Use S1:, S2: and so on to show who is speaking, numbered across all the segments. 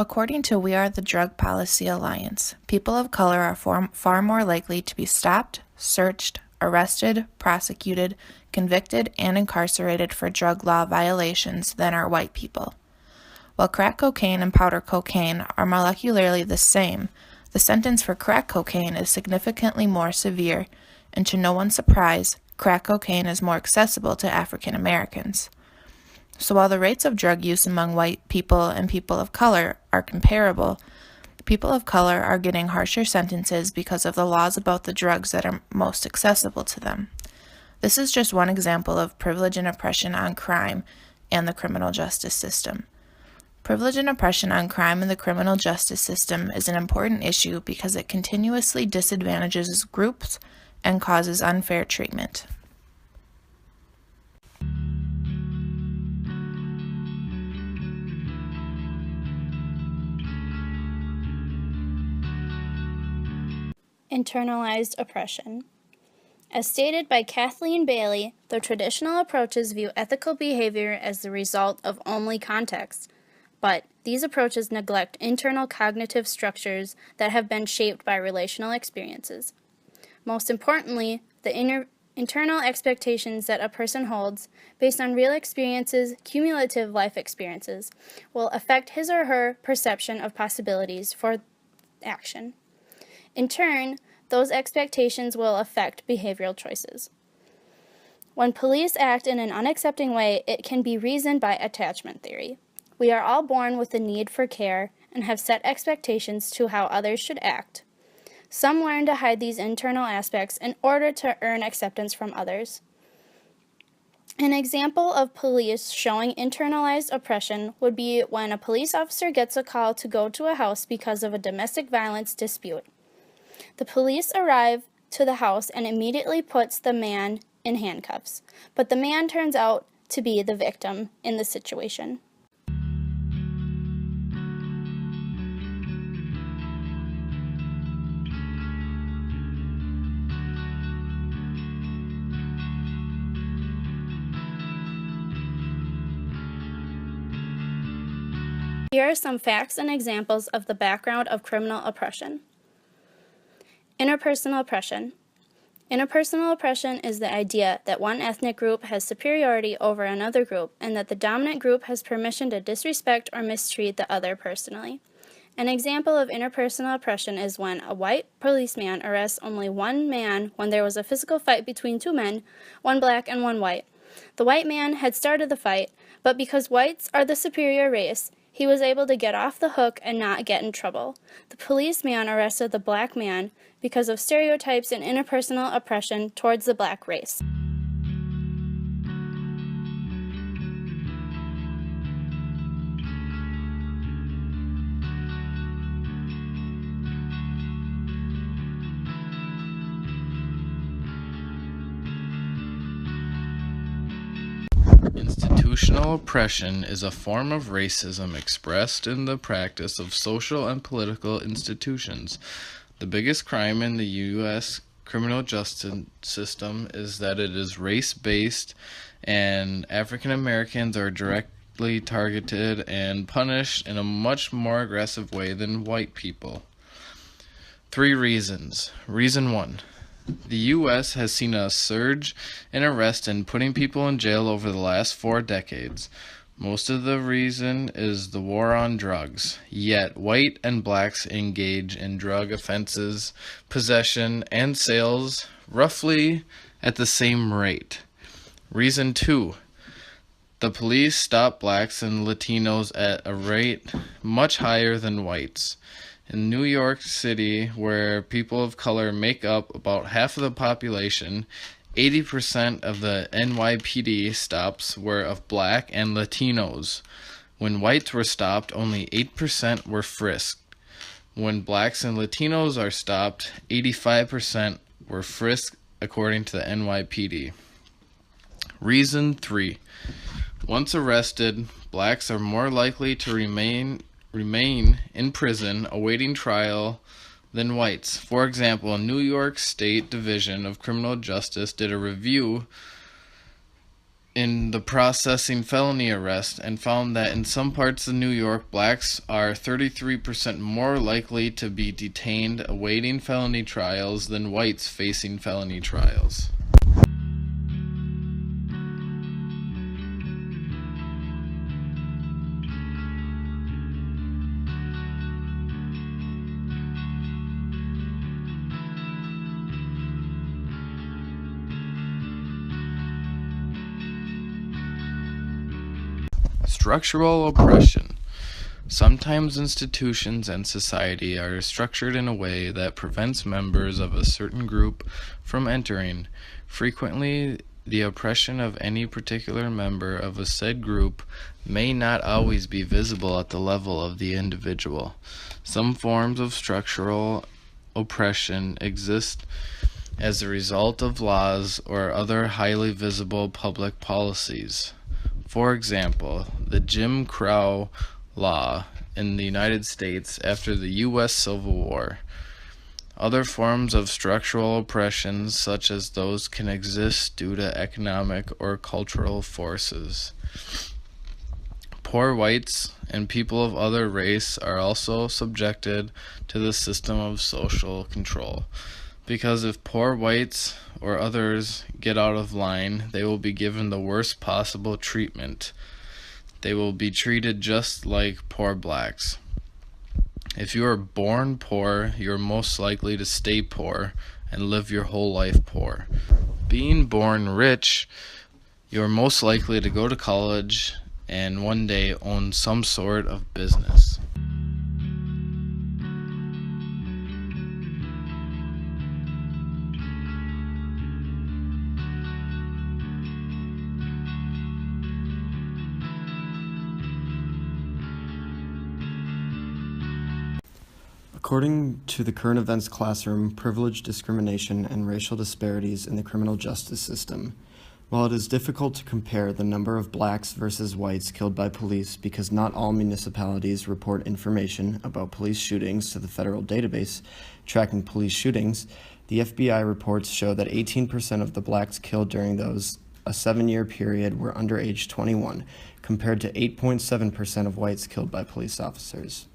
S1: According to We Are the Drug Policy Alliance, people of color are far more likely to be stopped, searched, arrested, prosecuted, convicted, and incarcerated for drug law violations than are white people. While crack cocaine and powder cocaine are molecularly the same, the sentence for crack cocaine is significantly more severe, and to no one's surprise, crack cocaine is more accessible to African Americans. So while the rates of drug use among white people and people of color are comparable, people of color are getting harsher sentences because of the laws about the drugs that are most accessible to them. This is just one example of privilege and oppression on crime and the criminal justice system. Privilege and oppression on crime in the criminal justice system is an important issue because it continuously disadvantages groups and causes unfair treatment.
S2: Internalized oppression. As stated by Kathleen Bailey, the traditional approaches view ethical behavior as the result of only context, but these approaches neglect internal cognitive structures that have been shaped by relational experiences. Most importantly, the internal expectations that a person holds, based on real experiences, cumulative life experiences, will affect his or her perception of possibilities for action. In turn, those expectations will affect behavioral choices. When police act in an unaccepting way, it can be reasoned by attachment theory. We are all born with the need for care and have set expectations to how others should act. Some learn to hide these internal aspects in order to earn acceptance from others. An example of police showing internalized oppression would be when a police officer gets a call to go to a house because of a domestic violence dispute. The police arrive to the house and immediately puts the man in handcuffs, but the man turns out to be the victim in the situation. Here are some facts and examples of the background of criminal oppression. Interpersonal oppression. Interpersonal oppression is the idea that one ethnic group has superiority over another group and that the dominant group has permission to disrespect or mistreat the other personally. An example of interpersonal oppression is when a white policeman arrests only one man when there was a physical fight between two men, one black and one white. The white man had started the fight, but because whites are the superior race, he was able to get off the hook and not get in trouble. The policeman arrested the black man because of stereotypes and interpersonal oppression towards the black race.
S3: Institutional oppression is a form of racism expressed in the practice of social and political institutions. The biggest crime in the U.S. criminal justice system is that it is race-based, and African Americans are directly targeted and punished in a much more aggressive way than white people. 3 reasons. Reason 1. The U.S. has seen a surge in arrests and putting people in jail over the last 4 decades. Most of the reason is the war on drugs. Yet, white and blacks engage in drug offenses, possession, and sales roughly at the same rate. Reason 2. The police stop blacks and Latinos at a rate much higher than whites. In New York City, where people of color make up about half of the population, 80% of the NYPD stops were of black and Latinos. When whites were stopped, only 8% were frisked. When blacks and Latinos are stopped, 85% were frisked according to the NYPD. Reason 3. Once arrested, blacks are more likely to remain in prison awaiting trial than whites. For example, a New York State Division of Criminal Justice did a review in the processing felony arrest and found that in some parts of New York, blacks are 33% more likely to be detained awaiting felony trials than whites facing felony trials. Structural oppression. Sometimes institutions and society are structured in a way that prevents members of a certain group from entering. Frequently, the oppression of any particular member of a said group may not always be visible at the level of the individual. Some forms of structural oppression exist as a result of laws or other highly visible public policies. For example, the Jim Crow law in the United States after the U.S. Civil War. Other forms of structural oppression, such as those, can exist due to economic or cultural forces. Poor whites and people of other race are also subjected to the system of social control. Because if poor whites or others get out of line, they will be given the worst possible treatment. They will be treated just like poor blacks. If you are born poor, you are most likely to stay poor and live your whole life poor. Being born rich, you are most likely to go to college and one day own some sort of business.
S4: According to the Current Events Classroom, Privilege, Discrimination, and Racial Disparities in the Criminal Justice System. While it is difficult to compare the number of blacks versus whites killed by police because not all municipalities report information about police shootings to the federal database tracking police shootings, the FBI reports show that 18% of the blacks killed during a 7-year period were under age 21, compared to 8.7% of whites killed by police officers.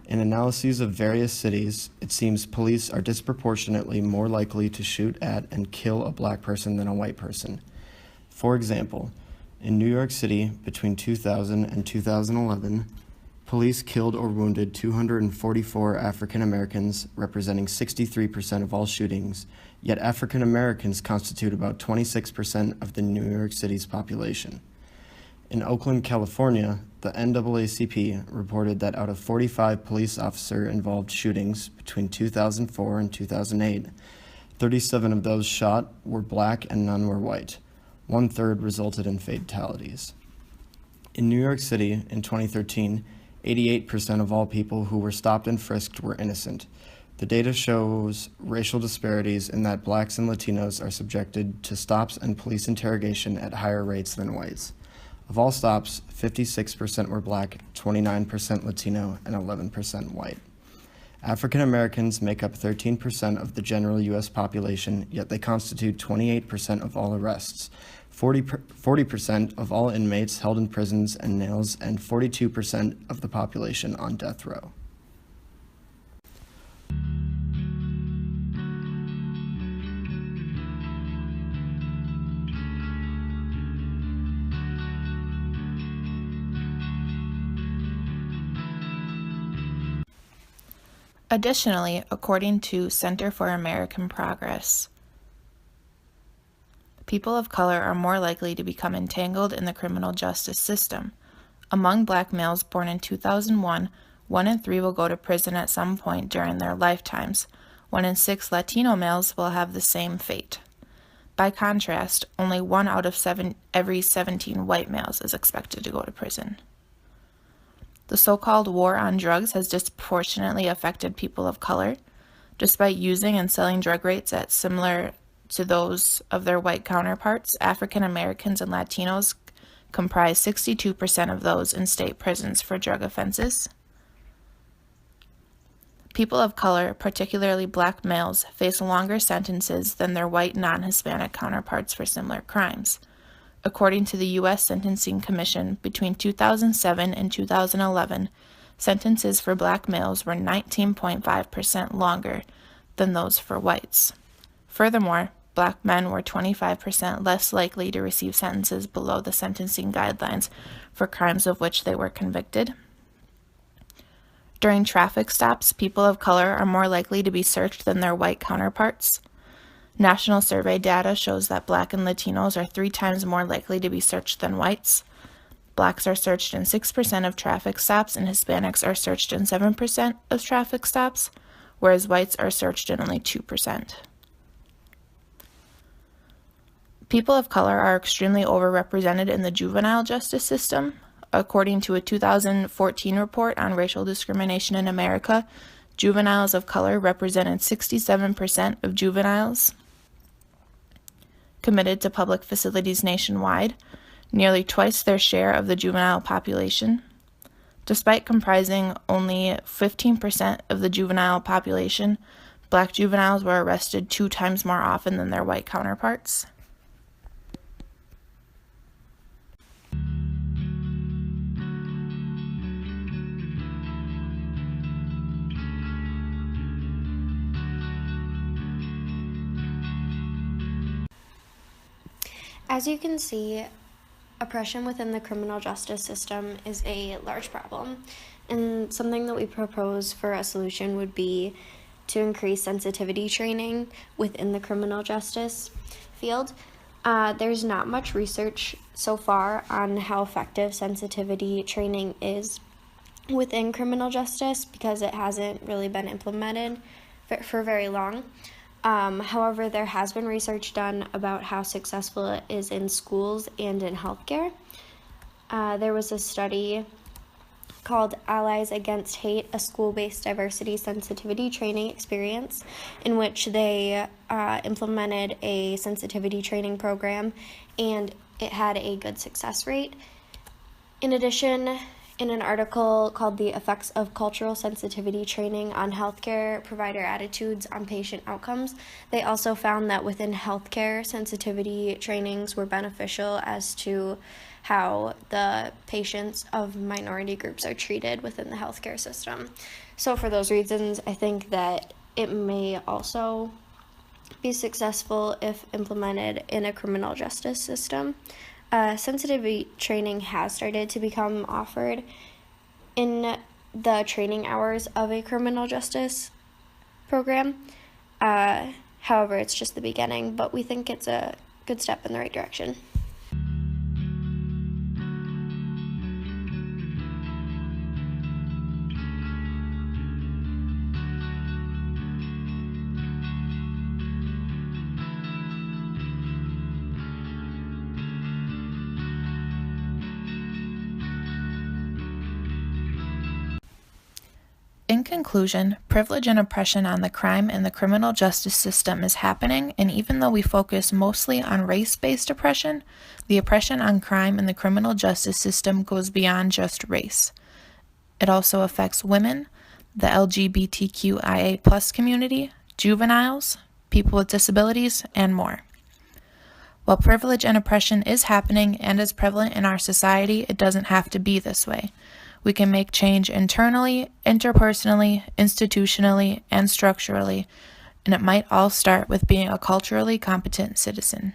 S4: In analyses of various cities, it seems police are disproportionately more likely to shoot at and kill a black person than a white person. For example, in New York City, between 2000 and 2011, police killed or wounded 244 African Americans, representing 63% of all shootings, yet African Americans constitute about 26% of the New York City's population. In Oakland, California, the NAACP reported that out of 45 police officer-involved shootings between 2004 and 2008, 37 of those shot were black and none were white. 1/3 resulted in fatalities. In New York City, in 2013, 88% of all people who were stopped and frisked were innocent. The data shows racial disparities in that blacks and Latinos are subjected to stops and police interrogation at higher rates than whites. Of all stops, 56% were black, 29% Latino, and 11% white. African Americans make up 13% of the general U.S. population, yet they constitute 28% of all arrests, 40% of all inmates held in prisons and jails, and 42% of the population on death row.
S1: Additionally, according to Center for American Progress, people of color are more likely to become entangled in the criminal justice system. Among black males born in 2001, 1 in 3 will go to prison at some point during their lifetimes. 1 in 6 Latino males will have the same fate. By contrast, only 1 out of every 17 white males is expected to go to prison. The so-called war on drugs has disproportionately affected people of color. Despite using and selling drug rates at similar to those of their white counterparts, African Americans and Latinos comprise 62% of those in state prisons for drug offenses. People of color, particularly black males, face longer sentences than their white non-Hispanic counterparts for similar crimes. According to the U.S. Sentencing Commission, between 2007 and 2011, sentences for black males were 19.5% longer than those for whites. Furthermore, black men were 25% less likely to receive sentences below the sentencing guidelines for crimes of which they were convicted. During traffic stops, people of color are more likely to be searched than their white counterparts. National survey data shows that black and Latinos are 3 times more likely to be searched than whites. Blacks are searched in 6% of traffic stops, and Hispanics are searched in 7% of traffic stops, whereas whites are searched in only 2%. People of color are extremely overrepresented in the juvenile justice system. According to a 2014 report on racial discrimination in America, juveniles of color represented 67% of juveniles committed to public facilities nationwide, nearly twice their share of the juvenile population. Despite comprising only 15% of the juvenile population, black juveniles were arrested 2 times more often than their white counterparts.
S5: As you can see, oppression within the criminal justice system is a large problem, and something that we propose for a solution would be to increase sensitivity training within the criminal justice field. There's not much research so far on how effective sensitivity training is within criminal justice because it hasn't really been implemented for very long. However, there has been research done about how successful it is in schools and in healthcare. There was a study called Allies Against Hate, a school-based diversity sensitivity training experience, in which they implemented a sensitivity training program, and it had a good success rate. In addition, in an article called The Effects of Cultural Sensitivity Training on Healthcare Provider Attitudes on Patient Outcomes, they also found that within healthcare, sensitivity trainings were beneficial as to how the patients of minority groups are treated within the healthcare system. So for those reasons, I think that it may also be successful if implemented in a criminal justice system. Sensitivity training has started to become offered in the training hours of a criminal justice program. However, it's just the beginning, but we think it's a good step in the right direction.
S1: In conclusion, privilege and oppression on the crime and the criminal justice system is happening, and even though we focus mostly on race-based oppression, the oppression on crime in the criminal justice system goes beyond just race. It also affects women, the LGBTQIA+ community, juveniles, people with disabilities, and more. While privilege and oppression is happening and is prevalent in our society, it doesn't have to be this way. We can make change internally, interpersonally, institutionally, and structurally, and it might all start with being a culturally competent citizen.